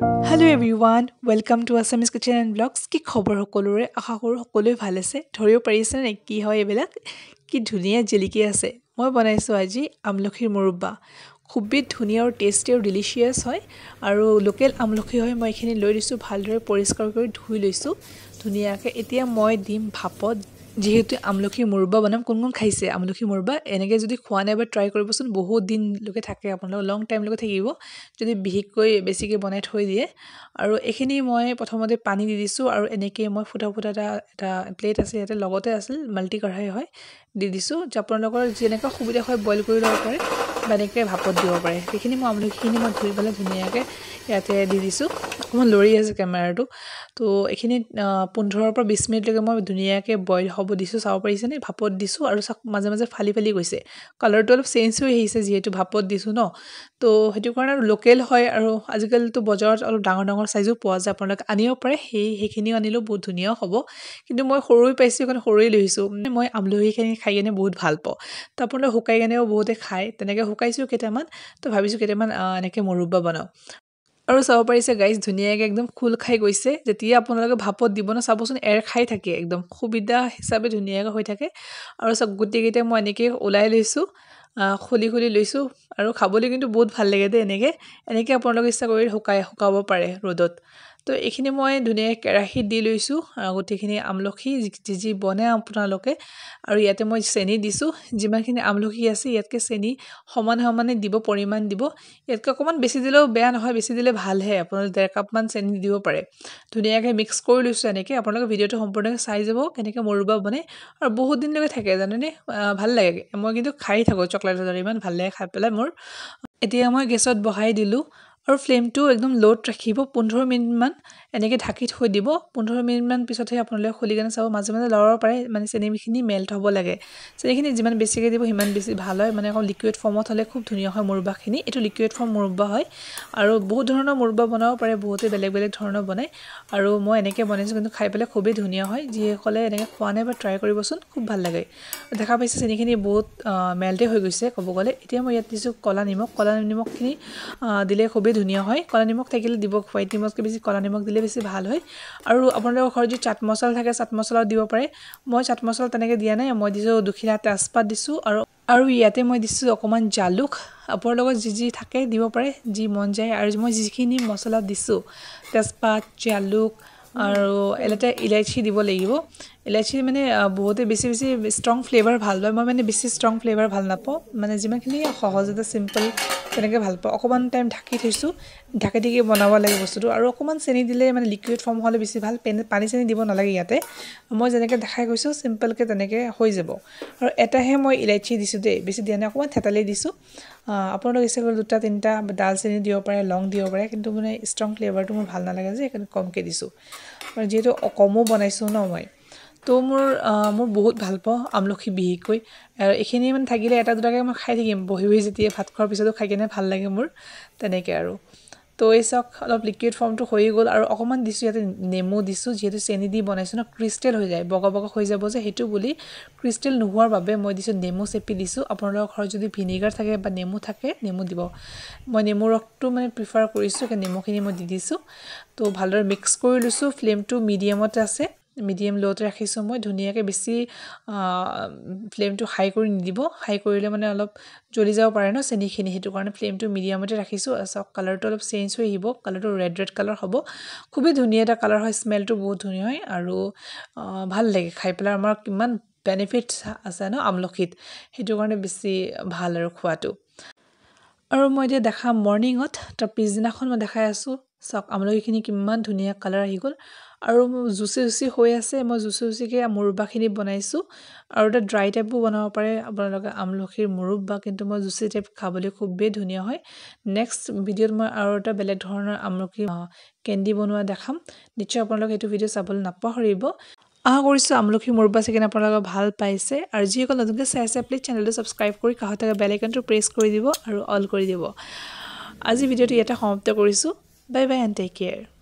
Hello everyone, welcome to Assamese Kitchen and Vlogs. কি খবৰ সকলোৰে আশা কৰো সকলোৱে ভাল আছে ধৰিব পাৰিছে নে কি হয় এবিলাক কি ধুনিয়া জেলিকি আছে মই বনাইছো আজি আমলখিৰ মুৰব্বা খুবই ধুনিয়া আৰু টেস্টি আৰু ডিলিশিয়াস হয় আৰু লোকেল আমলখি হয় মই এখিনি লৈ দিছো ভালদৰে পৰিষ্কাৰ কৰি ধুই লৈছো ধুনিয়াকে এতিয়া মই দিম ভাপত যেহেতু আমলখি মুৰব্বা বনাম কোন খাইছে আমলখি মুৰব্বা এনেকে যদি খোৱা নাই বা ট্ৰাই কৰিবচোন বহুত দিন লকে থাকে আপোনালোক লং টাইম লকে থাকিব যদি বিহিকৈ বেছিকৈ বনাই থৈ দিয়ে আৰু এখিনি মই প্ৰথমতে পানী দি দিছো আৰু এনেকে মই ফুটা এটা প্লেট আছে ইয়াতে লগতে আছিল মাল্টি কঢ়াই হয় দি দিছো আপোনালোকৰ যেনেকা সুবিধা হয় বইল কৰি লব পাৰে বানেকে ভাপত দিব পাৰে এখিনি মই আমলখিখিনি মই ধুই পেলাই ধুনিয়াকে ইয়াতে দি দিছো অকমান লৰি আছে কেমেৰাটো তো এখিনি 15 পৰা 20 মিনিট লৈকে মই ধুনিয়াকে বইল হ'ব দিছো চাও পাৰিছে নে ভাপত দিছো আৰু মাজে মাজে ফালি গৈছে কালাৰটো অলপ চেঞ্জ হৈ আহিছে যেহেতু ভাপত দিছো ন তো হেতু কাৰণে লোকেল হয় আৰু আজিকাল তো বজাৰত অলপ ডাঙৰ সাইজও পোৱা যায় আপোনালোক আনিব পাৰে হেখিনি আনিলো বহুত ধুনিয়া হ'ব কিন্তু মই সৰুই পাইছো কাৰণ সৰুই লৈছো মই আমলখিখিনি খাই কেনে বহুত ভাল পাওঁ তো আপোনালোক হুকাই কেনেও বহুতে খায় তেনেকে হুকাইছো কেটামান তো ভাবিছো কেটামান এনেকে মুৰব্বা বনাও আৰু চাব পাৰিছে গাইস ধুনিয়াকে একদম খুল খাই গৈছে যেতিয়া আপোনালোকে ভাপত দিব না চাবচোন এৰ খাই থাকে একদম সুবিধা হিচাপে ধুনিয়াকে হৈ থাকে আৰু সব গুটি গিতে মই এনেকে ওলাই লৈছো খুলি লৈছো আৰু খাবলৈ কিন্তু বহুত ভাল লাগে দে এনেকে আপোনালোকে ইচ্ছা কৰি হুকাব পাৰে ৰদত তো এখিনি মই ধুনিয়া কেৰাহী দি লৈছো গুটিখিনি আমলখি যি বনে আপোনালোকে আৰু ইয়াতে মই চেনি দিছো যিমানখিনি আমলখি আছে ইয়াতকে চেনি সমানে দিব পৰিমাণ দিব ইয়াতকে অকমান বেছি দিলেও বেয়া নহয় বেছি দিলে ভাল হে আপোনালোকে 1.5 কাপ মান চেনি দিব পাৰে ধুনিয়াকে মিক্স কৰি লৈছো এনেকে আপোনালোকে ভিডিওটো সম্পূৰ্ণকৈ চাই যাব কেনেকে মুৰব্বা বনে আৰু বহুত দিন লৈকে থাকে জানেনে ভাল লাগে মই কিন্তু খাই থাকো চকলেটৰ দৰে ইমান ভাল লাগে খাই পেলাই মোৰ এতিয়া মই গেছত বহাই দিলো আৰু ফ্লেমটো একদম লোত ৰাখিব 15 মিনিট মান এনেকে ঢাকি থৈ দিব 15 মিনিট মান পিছতহে আপোনালোকে খুলি কেনে চাব মাজে লৰাব পাৰে মানে চেনিখিনি মেল্ট হ'ব লাগে চেনিখিনি যিমান বেছিকৈ দিব সিমান বেছি ভাল হয় মানে অকল লিকুইড ফৰ্মত হলে খুব ধুনিয়া হয় মুৰব্বাখিনি এটো লিকুইড ফৰ্ম মুৰব্বা হয় আৰু বহুত ধৰণৰ মুৰব্বা বনাব পাৰে বহুতে বেলেগ ধৰণৰ বনায় আৰু মই এনেকে বনাইছো কিন্তু খাই পেলাই খুবই ধুনিয়া হয় যিসকলে এনেকে খোৱা নাই বা ট্ৰাই কৰিবচোন খুব ভাল লাগে দেখা পাইছে চেনিখিনি বহুত মেল্টে হৈ গৈছে ক'ব গলে এতিয়া মই ইয়াত দিছো কলা নিমখখিনি দিলে খুবই ধুনিয়া হয় কলা নিমখ থাকিলে দিব হোৱাইট নিমখকে বেছি কলা নিমখ দিলে বেছি ভাল হয় আৰু আপোনালোকৰ ঘৰত যদি চাট মছলা থাকে চাট মছলাও দিব পাৰে মই চাট মছলা তেনেকে দিয়া নাই মই দিছো দুখিলা তেজপাত দিছো আৰু ইয়াতে মই দিছো অকমান জালুক আপোনালোকৰ যি থাকে দিব পাৰে যি মন যায় আৰু মই যিখিনি মছলা দিছো তেজপাত জালুক আৰু এলাতে ইলাইচি দিব লাগিব ইলাইচি মানে বহুতে বেছি ষ্ট্ৰং ফ্লেভাৰ ভাল পায় মই মানে বেছি ষ্ট্ৰং ফ্লেভাৰ ভাল নাপাওঁ মানে যিমানখিনি সহজতে সিম্পল তেনেকে ভাল পাওঁ অকমান টাইম ঢাকি থৈছো ঢাকি বনাব লাগে বস্তুটো আৰু অকমান চেনি দিলে মানে লিকুইড ফৰ্ম হলে বেছি ভাল পানী চেনি দিব নালাগে ইয়াতে মই যেনেকে দেখাই গৈছো সিম্পল কে তেনেকে হৈ যাব আৰু এটাহে মই ইলাইচি দিছো দে বেছি দিয়া নাই অকমান থেতালি দিছো আপোনালোক ইচ্ছা কৰিলে দুটা তিনটা দালচেনি দিব পাৰে লং দিব পাৰে কিন্তু মানে ষ্ট্ৰং ফ্লেভাৰটো মোৰ ভাল নালাগে যে সেইকাৰণে কমকে দিছো আৰু যেহেতু কমো বনাইছো ন মই তো মোৰ বহুত ভাল পাওঁ আমলখি বিহিকৈ আৰু এখিনি মানে থাকিলে এটা দুটাকে মই খাই থাকিম বহি যেতিয়া ভাত খোৱাৰ পিছতো খাই কেনে ভাল লাগে মোৰ তেনেকে আৰু তো এইসক অলপ লিকুইড ফৰ্মটো হৈ গল আৰু অকমান দিছো ইয়াতে নেমু দিছো যেহেতু চেনি দি বনাইছো না ক্ৰিস্টেল হৈ যায় বগা হৈ যাব যে হেতু বুলি ক্ৰিস্টেল নোহোৱাৰ বাবে মই দিছো নেমু চেপি দিছো আপোনালোকৰ ঘৰত যদি ভিনেগাৰ থাকে বা নেমু থাকে নেমু দিব মই নেমু ৰসটো মানে প্ৰিফাৰ কৰিছো কে নেমুখিনি মই দি দিছো তো ভালদৰে মিক্স কৰি লৈছো ফ্লেমটো মিডিয়ামত আছে মিডিয়াম লোত ৰাখিছো মই ধুনিয়াকে বেছি ফ্লেমটো হাই কৰি নিদিব হাই কৰিলে মানে অলপ জ্বলি যাব পাৰে ন চেনিখিনি হেতু কাৰণে ফ্লেমটো মিডিয়ামতে ৰাখিছো সব কালাৰটো অলপ চেঞ্জ হৈ আহিব কালাৰটো ৰেড কালাৰ হ'ব খুবই ধুনিয়া এটা কালাৰ হয় স্মেলটো বহুত ধুনিয়া হয় আৰু ভাল লাগে খাই পেলাই আমাৰ কিমান বেনিফিটস আছে ন আমলখিত হেতু কাৰণে বেছি ভাল আৰু খোৱাটো আৰু মই এতিয়া দেখা মৰ্নিংত তাৰ পিছদিনাখন মই দেখাই আছো সক আমলখিখিনি কিমান ধুনিয়া কালাৰ আহি গল আৰু জুচি হৈ আছে মই জুচিকে মুৰব্বাখিনি বনাইছো আৰু এটা ড্ৰাই টাইপও বনাব পাৰে আপোনালোকে আমলখিৰ মুৰব্বা কিন্তু মই জুচি টাইপ খাবলৈ খুবেই ধুনিয়া হয় নেক্সট ভিডিওত মই আৰু এটা বেলেগ ধৰণৰ আমলখি কেন্ডি বনোৱা দেখাম নিশ্চয় আপোনালোকে এইটো ভিডিও চাবলৈ নাপাহৰিব আশা কৰিছো আমলখি মুৰব্বা চিকেন আপোনালোকে ভাল পাইছে আৰু যিসকল নতুনকৈ চাই আছে প্লিজ চেনেলটো সাবস্ক্ৰাইব কৰি কাষত থকা বেল আইকনটো প্ৰেছ কৰি দিব আৰু অল কৰি দিব আজি ভিডিওটো ইয়াতে সমাপ্ত কৰিছো bye bye and take care